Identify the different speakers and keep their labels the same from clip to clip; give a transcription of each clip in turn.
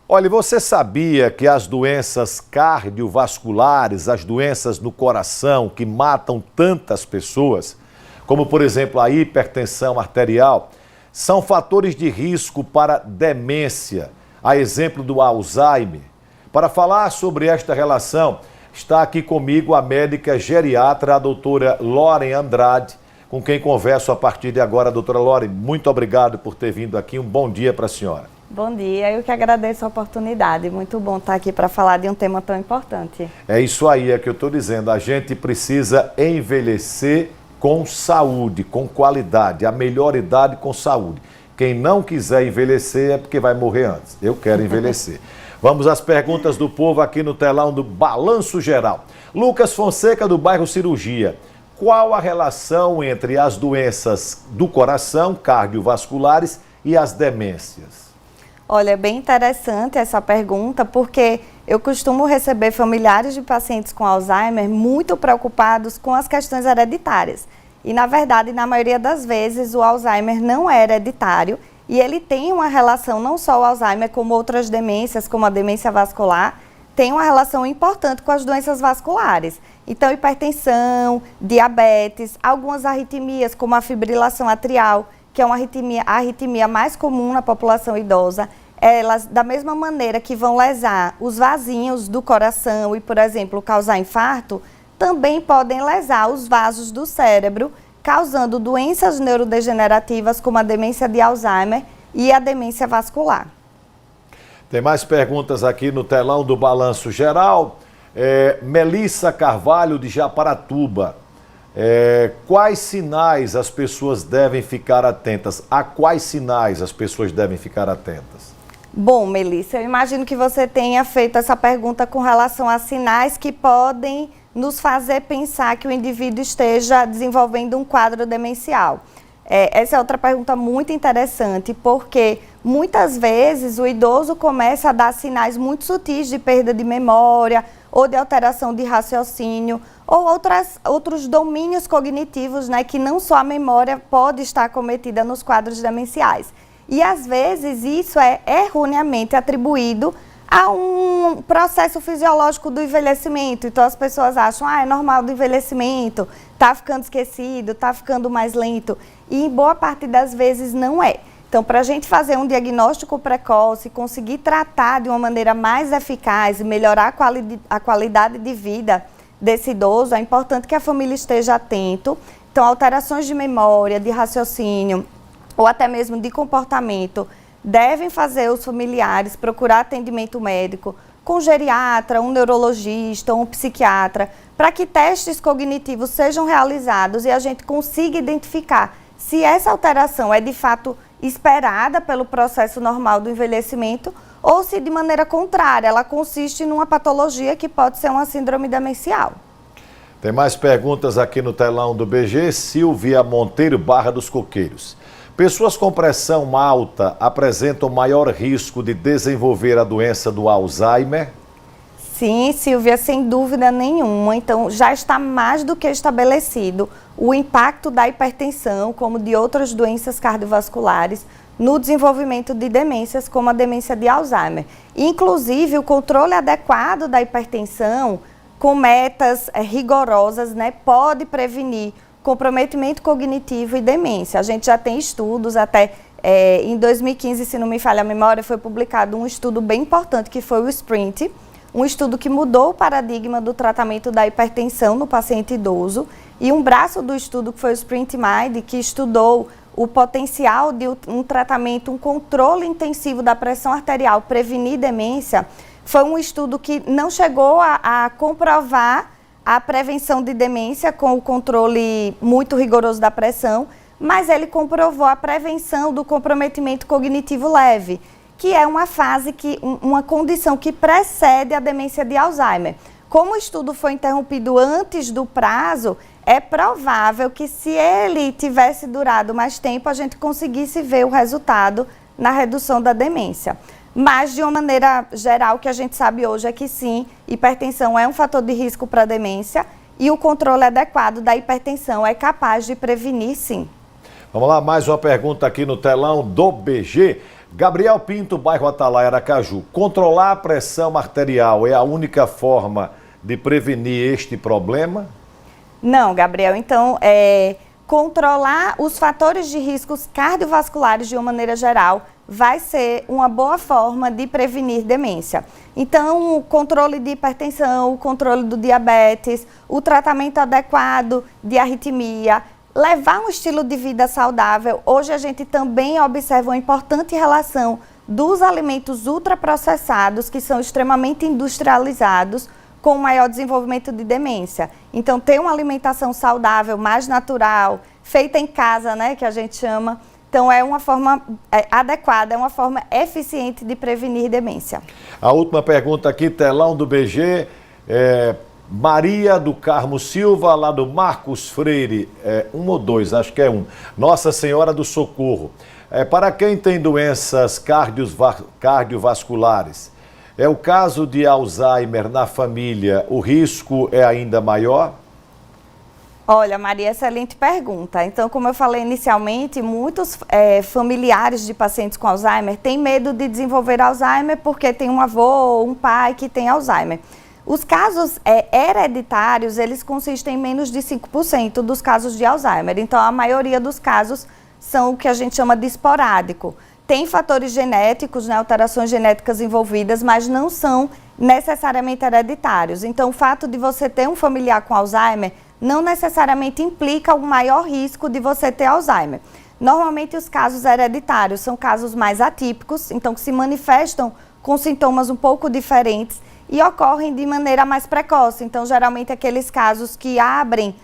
Speaker 1: Olha, você sabia que as doenças cardiovasculares, as doenças no coração que matam tantas pessoas, como por exemplo a hipertensão arterial, são fatores de risco para demência, a exemplo do Alzheimer? Para falar sobre esta relação, está aqui comigo a médica geriatra, a doutora Loren Andrade, com quem converso a partir de agora. Doutora Loren, muito obrigado por ter vindo aqui, um bom dia para a senhora.
Speaker 2: Bom dia, eu que agradeço a oportunidade, muito bom estar aqui para falar de um tema tão importante.
Speaker 1: É isso aí, é que eu estou dizendo, a gente precisa envelhecer com saúde, com qualidade, a melhor idade com saúde. Quem não quiser envelhecer é porque vai morrer antes, eu quero envelhecer. Vamos às perguntas do povo aqui no telão do Balanço Geral. Lucas Fonseca, do bairro Cirurgia. Qual a relação entre as doenças do coração, cardiovasculares, e as demências?
Speaker 2: Olha, é bem interessante essa pergunta, porque eu costumo receber familiares de pacientes com Alzheimer muito preocupados com as questões hereditárias. E, na verdade, na maioria das vezes, o Alzheimer não é hereditário e ele tem uma relação, não só o Alzheimer, como outras demências, como a demência vascular, tem uma relação importante com as doenças vasculares. Então, hipertensão, diabetes, algumas arritmias, como a fibrilação atrial, que é a arritmia mais comum na população idosa, elas, da mesma maneira que vão lesar os vasinhos do coração e, por exemplo, causar infarto, também podem lesar os vasos do cérebro, causando doenças neurodegenerativas como a demência de Alzheimer e a demência vascular.
Speaker 1: Tem mais perguntas aqui no telão do Balanço Geral. Melissa Carvalho, de Japaratuba. Quais sinais as pessoas devem ficar atentas? A quais sinais as pessoas devem ficar atentas?
Speaker 2: Bom, Melissa, eu imagino que você tenha feito essa pergunta com relação a sinais que podem nos fazer pensar que o indivíduo esteja desenvolvendo um quadro demencial. Essa é outra pergunta muito interessante, porque muitas vezes o idoso começa a dar sinais muito sutis de perda de memória ou de alteração de raciocínio, ou outros domínios cognitivos, né, que não só a memória pode estar cometida nos quadros demenciais. E às vezes isso é erroneamente atribuído a um processo fisiológico do envelhecimento. Então as pessoas acham, é normal do envelhecimento, está ficando esquecido, está ficando mais lento. E em boa parte das vezes não é. Então, para a gente fazer um diagnóstico precoce, conseguir tratar de uma maneira mais eficaz e melhorar a qualidade de vida desse idoso, é importante que a família esteja atento. Então, alterações de memória, de raciocínio ou até mesmo de comportamento devem fazer os familiares procurar atendimento médico com um geriatra, um neurologista, um psiquiatra, para que testes cognitivos sejam realizados e a gente consiga identificar se essa alteração é de fato esperada pelo processo normal do envelhecimento ou se de maneira contrária ela consiste numa patologia que pode ser uma síndrome demencial.
Speaker 1: Tem mais perguntas aqui no telão do BG. Silvia Monteiro, Barra dos Coqueiros. Pessoas com pressão alta apresentam maior risco de desenvolver a doença do Alzheimer?
Speaker 2: Sim, Silvia, sem dúvida nenhuma. Então, já está mais do que estabelecido o impacto da hipertensão, como de outras doenças cardiovasculares, no desenvolvimento de demências, como a demência de Alzheimer. Inclusive, o controle adequado da hipertensão, com metas rigorosas, né, pode prevenir comprometimento cognitivo e demência. A gente já tem estudos, até em 2015, se não me falha a memória, foi publicado um estudo bem importante, que foi o SPRINT, um estudo que mudou o paradigma do tratamento da hipertensão no paciente idoso, e um braço do estudo, que foi o SPRINT Mind, que estudou o potencial de um tratamento, um controle intensivo da pressão arterial, prevenir demência. Foi um estudo que não chegou a comprovar a prevenção de demência com o controle muito rigoroso da pressão, mas ele comprovou a prevenção do comprometimento cognitivo leve, que é uma uma condição que precede a demência de Alzheimer. Como o estudo foi interrompido antes do prazo, é provável que, se ele tivesse durado mais tempo, a gente conseguisse ver o resultado na redução da demência. Mas, de uma maneira geral, o que a gente sabe hoje é que sim, hipertensão é um fator de risco para a demência e o controle adequado da hipertensão é capaz de prevenir, sim.
Speaker 1: Vamos lá, mais uma pergunta aqui no telão do BG. Gabriel Pinto, bairro Atalaia, Aracaju. Controlar a pressão arterial é a única forma de prevenir este problema?
Speaker 2: Não, Gabriel. Então, controlar os fatores de riscos cardiovasculares de uma maneira geral vai ser uma boa forma de prevenir demência. Então, o controle de hipertensão, o controle do diabetes, o tratamento adequado de arritmia, levar um estilo de vida saudável. Hoje a gente também observa uma importante relação dos alimentos ultraprocessados, que são extremamente industrializados, com maior desenvolvimento de demência. Então, ter uma alimentação saudável, mais natural, feita em casa, né, que a gente chama. Então, é uma forma adequada, é uma forma eficiente de prevenir demência.
Speaker 1: A última pergunta aqui, telão do BG, Maria do Carmo Silva, lá do Marcos Freire, 1 ou 2, acho que é 1. Nossa Senhora do Socorro. Para quem tem doenças cardiovasculares, é o caso de Alzheimer na família, o risco é ainda maior?
Speaker 2: Olha, Maria, excelente pergunta. Então, como eu falei inicialmente, muitos familiares de pacientes com Alzheimer têm medo de desenvolver Alzheimer porque tem um avô ou um pai que tem Alzheimer. Os casos hereditários, eles consistem em menos de 5% dos casos de Alzheimer. Então, a maioria dos casos são o que a gente chama de esporádico. Tem fatores genéticos, né, alterações genéticas envolvidas, mas não são necessariamente hereditários. Então, o fato de você ter um familiar com Alzheimer não necessariamente implica um maior risco de você ter Alzheimer. Normalmente, os casos hereditários são casos mais atípicos, então que se manifestam com sintomas um pouco diferentes e ocorrem de maneira mais precoce. Então, geralmente, aqueles casos que abrem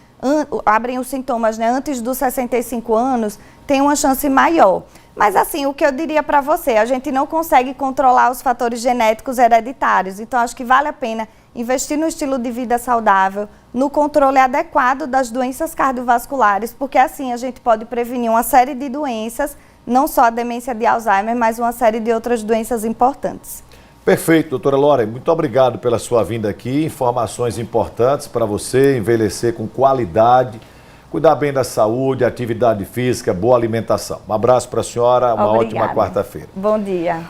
Speaker 2: os sintomas, né, antes dos 65 anos, têm uma chance maior. Mas assim, o que eu diria para você, a gente não consegue controlar os fatores genéticos hereditários, então acho que vale a pena investir no estilo de vida saudável, no controle adequado das doenças cardiovasculares, porque assim a gente pode prevenir uma série de doenças, não só a demência de Alzheimer, mas uma série de outras doenças importantes.
Speaker 1: Perfeito, doutora Lora, muito obrigado pela sua vinda aqui, informações importantes para você envelhecer com qualidade, cuidar bem da saúde, atividade física, boa alimentação. Um abraço para a senhora, uma ótima quarta-feira.
Speaker 2: Bom dia.